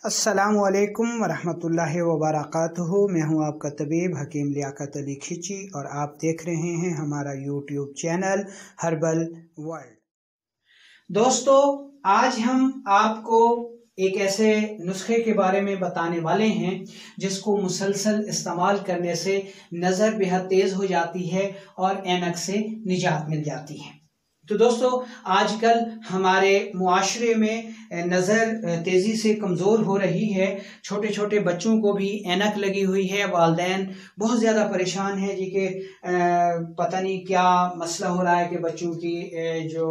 अस्सलामुअलैकुम वरहमतुल्लाहि वबरकातुहू। मैं हूं आपका तबीब हकीम लियाकत अली खिची और आप देख रहे हैं हमारा यूट्यूब चैनल हर्बल वर्ल्ड। दोस्तों, आज हम आपको एक ऐसे नुस्खे के बारे में बताने वाले हैं जिसको मुसलसल इस्तेमाल करने से नज़र बेहद तेज़ हो जाती है और ऐनक से निजात मिल जाती है। तो दोस्तों, आजकल हमारे मुआशरे में नज़र तेज़ी से कमज़ोर हो रही है। छोटे छोटे बच्चों को भी ऐनक लगी हुई है। वालिदैन बहुत ज़्यादा परेशान है जी कि पता नहीं क्या मसला हो रहा है कि बच्चों की जो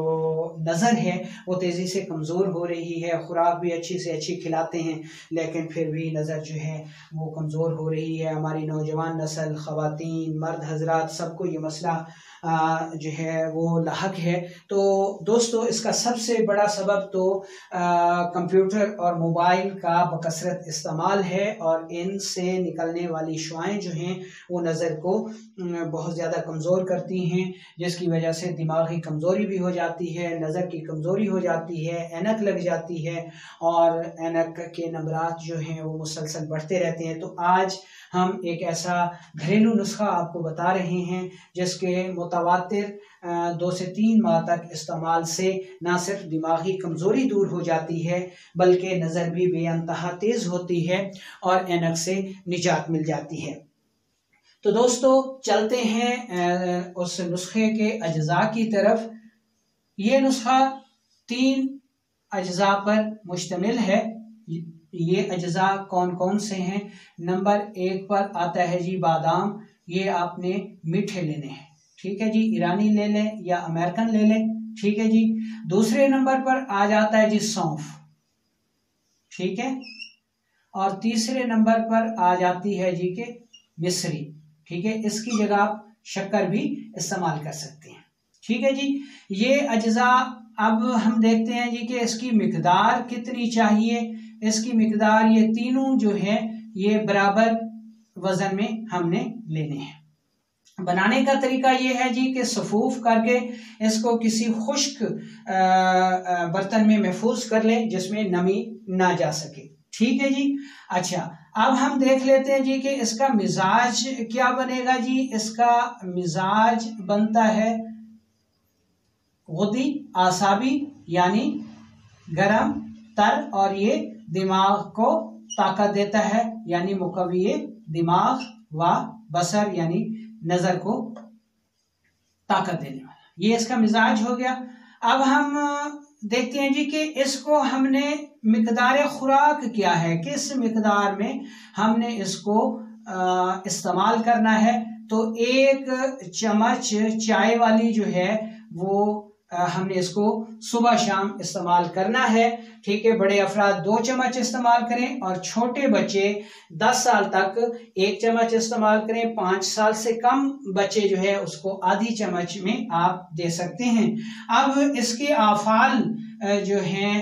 नज़र है वो तेज़ी से कमज़ोर हो रही है। खुराक भी अच्छी से अच्छी खिलाते हैं लेकिन फिर भी नज़र जो है वो कमज़ोर हो रही है। हमारी नौजवान नस्ल, ख़वातीन, मर्द हजरात, सबको ये मसला जो है वो लाहक है। तो दोस्तों, इसका सबसे बड़ा सबब तो कंप्यूटर और मोबाइल का बकसरत इस्तेमाल है और इनसे निकलने वाली शुआएं जो हैं वो नज़र को बहुत ज़्यादा कमज़ोर करती हैं, जिसकी वजह से दिमागी कमज़ोरी भी हो जाती है, नज़र की कमज़ोरी हो जाती है, ऐनक लग जाती है और ऐनक के नंबरात जो हैं वो मुसलसल बढ़ते रहते हैं। तो आज हम एक ऐसा घरेलू नुस्खा आपको बता रहे हैं जिसके मुतवातिर 2 से 3 माह तक इस्तेमाल से न सिर्फ दिमागी कमज़ोरी दूर हो जाती है बल्कि नज़र भी बेअंतहा तेज़ होती है और ऐनक से निजात मिल जाती है। तो दोस्तों, चलते हैं उस नुस्खे के अज्जा की तरफ। ये नुस्खा 3 अज्जा पर मुश्तमिल है। ये अज्जा कौन कौन से हैं? नंबर 1 पर आता है जी बादाम। ये आपने मीठे लेने हैं, ठीक है जी। ईरानी ले लें या अमेरिकन ले लें, ठीक है जी। दूसरे नंबर पर आ जाता है जी सौंफ, ठीक है। और तीसरे नंबर पर आ जाती है जी के मिश्री, ठीक है। इसकी जगह आप शक्कर भी इस्तेमाल कर सकते हैं, ठीक है जी। ये अज्जा अब हम देखते हैं जी कि इसकी मिकदार कितनी चाहिए। इसकी मिकदार ये तीनों जो है ये बराबर वजन में हमने लेने हैं। बनाने का तरीका ये है जी कि सफूफ करके इसको किसी खुश्क बर्तन में महफूज कर लें जिसमें नमी ना जा सके, ठीक है जी। अच्छा, अब हम देख लेते हैं जी कि इसका मिजाज क्या बनेगा जी। इसका मिजाज बनता है गुदी आसाबी, यानी गरम तर, और ये दिमाग को ताकत देता है, यानी मुकव्वी दिमाग व बसर, यानी नजर को ताकत देने वाला। ये इसका मिजाज हो गया। अब हम देखते हैं जी कि इसको हमने मिकदार खुराक क्या है, किस मिकदार में हमने इसको इस्तेमाल करना है। तो 1 चम्मच चाय वाली जो है वो हमने इसको सुबह शाम इस्तेमाल करना है, ठीक है। बड़े अफराद 2 चम्मच इस्तेमाल करें और छोटे बच्चे 10 साल तक 1 चम्मच इस्तेमाल करें। 5 साल से कम बच्चे जो है उसको आधी चम्मच में आप दे सकते हैं। अब इसके आफाल जो हैं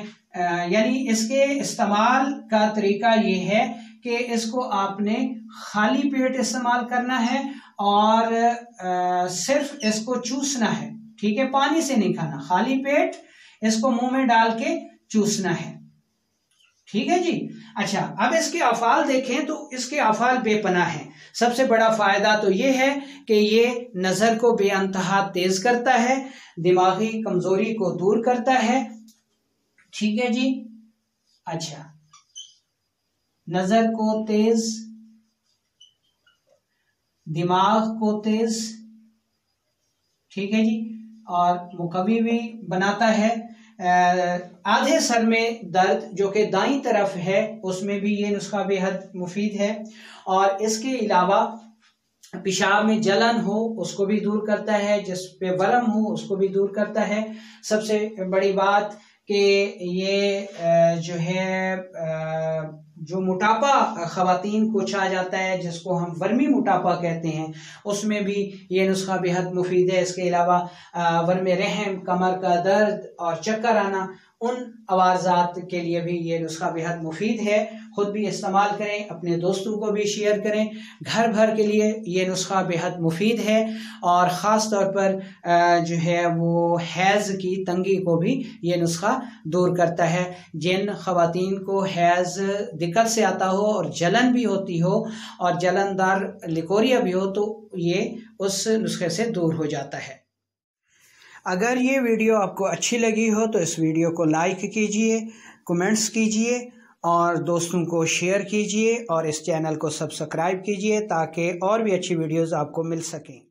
यानी इसके इस्तेमाल का तरीका ये है कि इसको आपने खाली पेट इस्तेमाल करना है और सिर्फ इसको चूसना है, ठीक है। पानी से नहीं खाना, खाली पेट इसको मुंह में डाल के चूसना है, ठीक है जी। अच्छा, अब इसके अफाल देखें तो इसके अफाल बेपनाह हैं। सबसे बड़ा फायदा तो ये है कि ये नजर को बेअंतहा तेज करता है, दिमागी कमजोरी को दूर करता है, ठीक है जी। अच्छा, नजर को तेज, दिमाग को तेज, ठीक है जी, और मुकव्वी भी बनाता है। आधे सर में दर्द जो कि दाईं तरफ है उसमें भी ये नुस्खा बेहद मुफीद है। और इसके अलावा पेशाब में जलन हो उसको भी दूर करता है, जिस पे वरम हो उसको भी दूर करता है। सबसे बड़ी बात कि ये जो है जो मोटापा ख़वातीन को छा जाता है जिसको हम वर्मी मोटापा कहते हैं, उसमें भी ये नुस्खा बेहद मुफीद है। इसके अलावा वर्म रहम, कमर का दर्द और चक्कर आना, उन अवारजात के लिए भी ये नुस्खा बेहद मुफीद है। ख़ुद भी इस्तेमाल करें, अपने दोस्तों को भी शेयर करें। घर भर के लिए ये नुस्खा बेहद मुफीद है और ख़ास तौर पर जो है वो हैज़ की तंगी को भी ये नुस्खा दूर करता है। जिन ख़वातीन को हैज़ दिक्कत से आता हो और जलन भी होती हो और जलनदार लिकोरिया भी हो तो ये उस नुस्खे से दूर हो जाता है। अगर ये वीडियो आपको अच्छी लगी हो तो इस वीडियो को लाइक कीजिए, कमेंट्स कीजिए और दोस्तों को शेयर कीजिए और इस चैनल को सब्सक्राइब कीजिए ताकि और भी अच्छी वीडियोस आपको मिल सकें।